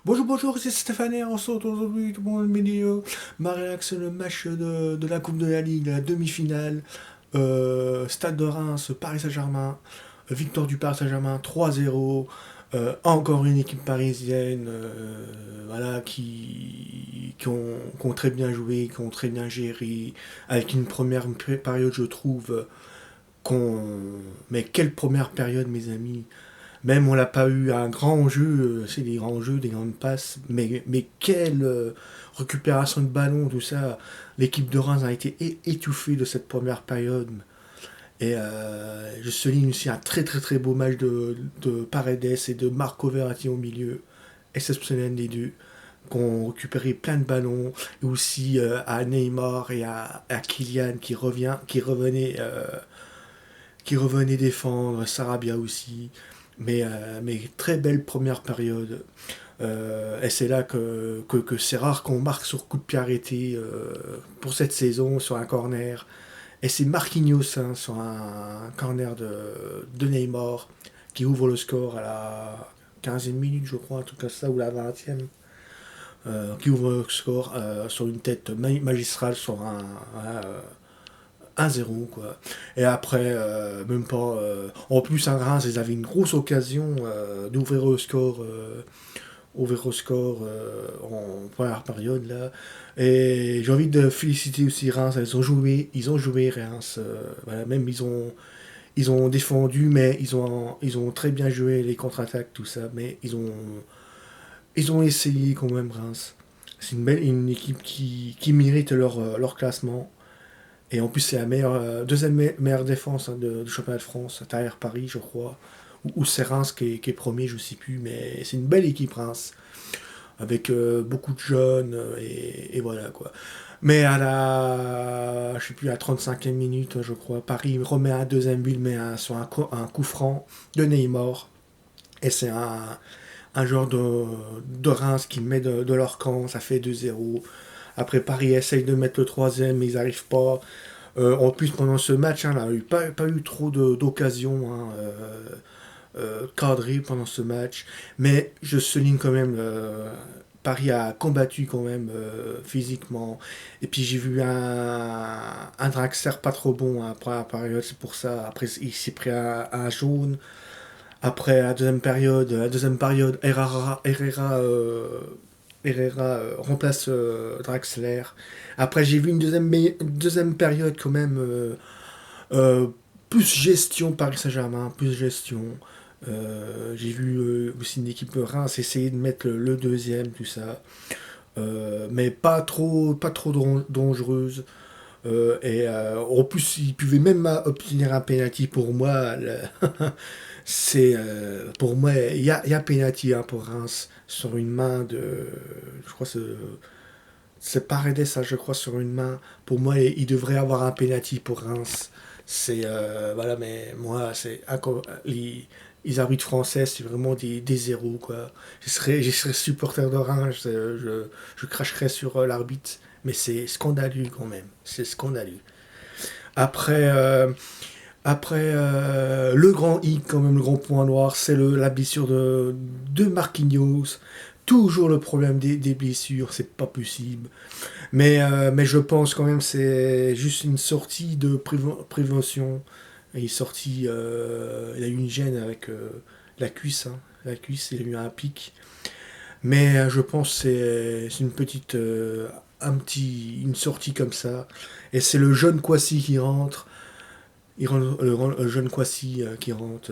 Bonjour, bonjour, c'est Stéphane, on se retrouve aujourd'hui pour une vidéo. Mariax, le match de la Coupe de la Ligue, la demi-finale. Stade de Reims, Paris Saint-Germain. Victoire du Paris Saint-Germain 3-0. Encore une équipe parisienne voilà, qui ont très bien joué, qui ont très bien géré. Avec une première période, je trouve, qu'on... Mais quelle première période, mes amis! Même on n'a pas eu un grand jeu, c'est des grands jeux, des grandes passes, mais quelle récupération de ballon, tout ça. L'équipe de Reims a été étouffée de cette première période. Et je souligne aussi un très très très beau match de Paredes et de Marco Verratti au milieu. Exceptionnel les deux. Qui ont récupéré plein de ballons. Et aussi à Neymar et à Kylian qui revenait défendre. Sarabia aussi. Mais très belle première période. Et c'est là que c'est rare qu'on marque sur coup de pied arrêté pour cette saison, sur un corner. Et c'est Marquinhos hein, sur un corner de Neymar qui ouvre le score à la 15e minute, je crois, en tout cas ça, ou la 20e. Qui ouvre le score sur une tête magistrale sur un 1-0 quoi. Et après, même pas. En plus, à Reims, ils avaient une grosse occasion d'ouvrir le score en première période là. Et j'ai envie de féliciter aussi Reims. Ils ont joué Reims. Voilà, même ils ont défendu, mais ils ont très bien joué les contre-attaques, tout ça. Mais ils ont essayé quand même Reims. C'est une équipe qui mérite leur classement. Et en plus, c'est la deuxième meilleure défense hein, du championnat de France, derrière Paris, je crois. Ou c'est Reims qui est premier, je sais plus. Mais c'est une belle équipe, Reims avec beaucoup de jeunes et voilà quoi. Mais à la, je sais plus, à 35e minute, je crois, Paris remet un deuxième but, mais sur un coup franc de Neymar. Et c'est un joueur de Reims qui met de leur camp, ça fait 2-0. Après, Paris essaye de mettre le troisième, mais ils n'arrivent pas. En plus, pendant ce match, hein, là, il n'y a pas eu trop d'occasions. Hein, cadré pendant ce match. Mais je souligne quand même, Paris a combattu quand même physiquement. Et puis j'ai vu un Draxler pas trop bon hein, après la période, c'est pour ça. Après, il s'est pris un jaune. Après la deuxième période Herrera remplace Draxler. Après, j'ai vu une deuxième période quand même. Euh, plus gestion Paris Saint-Germain, plus gestion. J'ai vu aussi une équipe Reims essayer de mettre le deuxième, tout ça. Mais pas trop dangereuse. En plus, il pouvait même obtenir un penalty pour moi. Pour moi, il y a penalty hein, pour Reims sur une main de. Je crois que c'est Paredes, ça, je crois, sur une main. Pour moi, il devrait avoir un penalty pour Reims. C'est voilà, mais moi, les arbitres français, c'est vraiment des zéros quoi. Je serais supporter de Reims, je cracherais sur l'arbitre, mais c'est scandaleux quand même. C'est scandaleux. Après, le grand hic, quand même, le grand point noir, c'est la blessure de Marquinhos. Toujours le problème des blessures, c'est pas possible. Mais je pense quand même c'est juste une sortie de prévention. Il est sorti, il a eu une gêne avec la cuisse. Hein. La cuisse, il a eu un pic. Mais je pense que c'est une petite, une sortie comme ça. Et c'est le jeune Kwasi qui rentre. Le jeune Kwasi qui rentre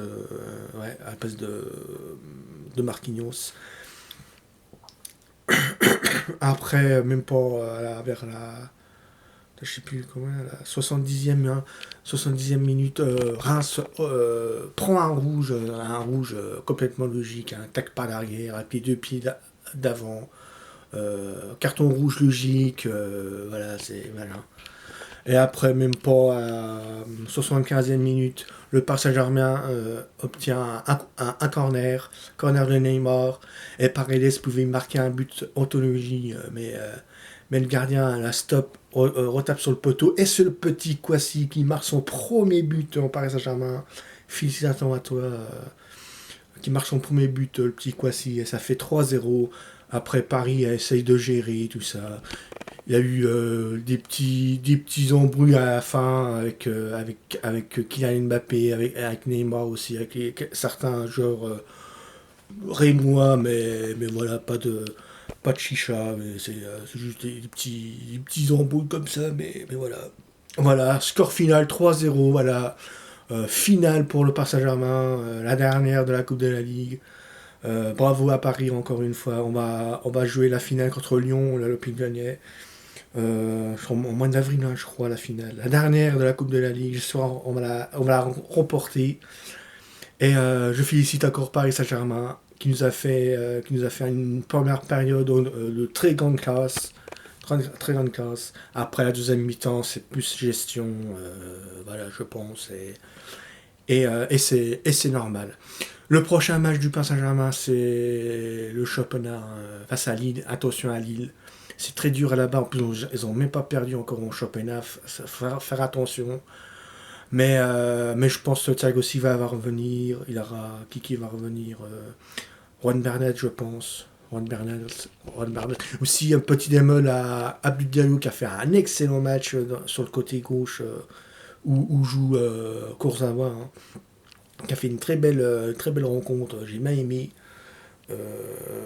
ouais, à la place de Marquinhos. Après, même pas vers la je sais plus comment, la 70e, hein, 70e minute, Reims prend un rouge complètement logique, un tac par l'arrière, à pied deux pieds d'avant, carton rouge logique, voilà, c'est malin. Et après, même pas à 75e minute, le Paris Saint-Germain obtient corner de Neymar, et Paredes pouvait marquer un but anthologie, mais le gardien la stop, retape sur le poteau, et c'est le petit Kwasi qui marque son premier but en Paris Saint-Germain. Félicitations à toi, qui marque son premier but, le petit Kwasi, et ça fait 3-0. Après, Paris essaye de gérer tout ça. Il y a eu des petits embrouilles à la fin avec Kylian Mbappé, avec Neymar aussi, certains joueurs rémois, mais voilà, pas de chicha, mais c'est juste des petits embrouilles comme ça, mais voilà. Voilà, score final 3-0, voilà. Finale pour le Paris Saint-Germain, la dernière de la Coupe de la Ligue. Bravo à Paris encore une fois. On va jouer la finale contre Lyon, l'Olympique Lyonnais. En mois d'avril, hein, je crois, la finale. La dernière de la Coupe de la Ligue. J'espère on va la remporter. Et je félicite encore Paris Saint-Germain qui nous a fait une première période de très grande classe. Très grande classe. Après la deuxième mi-temps, c'est plus gestion, voilà, je pense. Et c'est normal. Le prochain match du Paris Saint-Germain, c'est le championnat face à Lille. Attention à Lille. C'est très dur là-bas. En plus, ils n'ont même pas perdu encore en championnat. Faire attention. Mais je pense que Thiago Silva va revenir. Il aura Kiki va revenir. Juan Bernat, je pense. Juan Bernat. Aussi, un petit démol à Abdou Diallo qui a fait un excellent match sur le côté gauche où joue Kurzawa. Hein, qui a fait une très belle rencontre. J'ai bien aimé.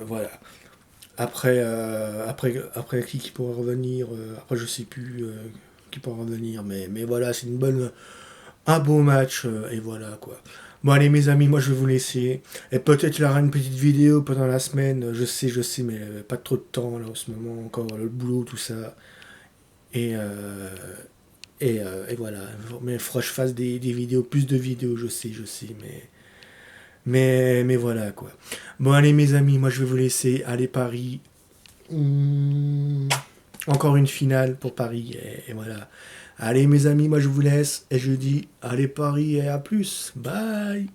Voilà. Après qui pourra revenir. Après, je sais plus qui pourra revenir. Mais voilà, c'est un beau match. Et voilà, quoi. Bon, allez, mes amis, moi, je vais vous laisser. Et peut-être il y aura une petite vidéo pendant la semaine. Je sais, mais pas trop de temps, là, en ce moment. Encore le boulot, tout ça. Et, et voilà. Mais il faudra que je fasse des vidéos, plus de vidéos, je sais, mais voilà quoi. Bon allez mes amis, moi je vais vous laisser. Allez Paris. Encore une finale pour Paris. Et voilà. Allez mes amis, moi je vous laisse. Et je dis allez Paris et à plus. Bye.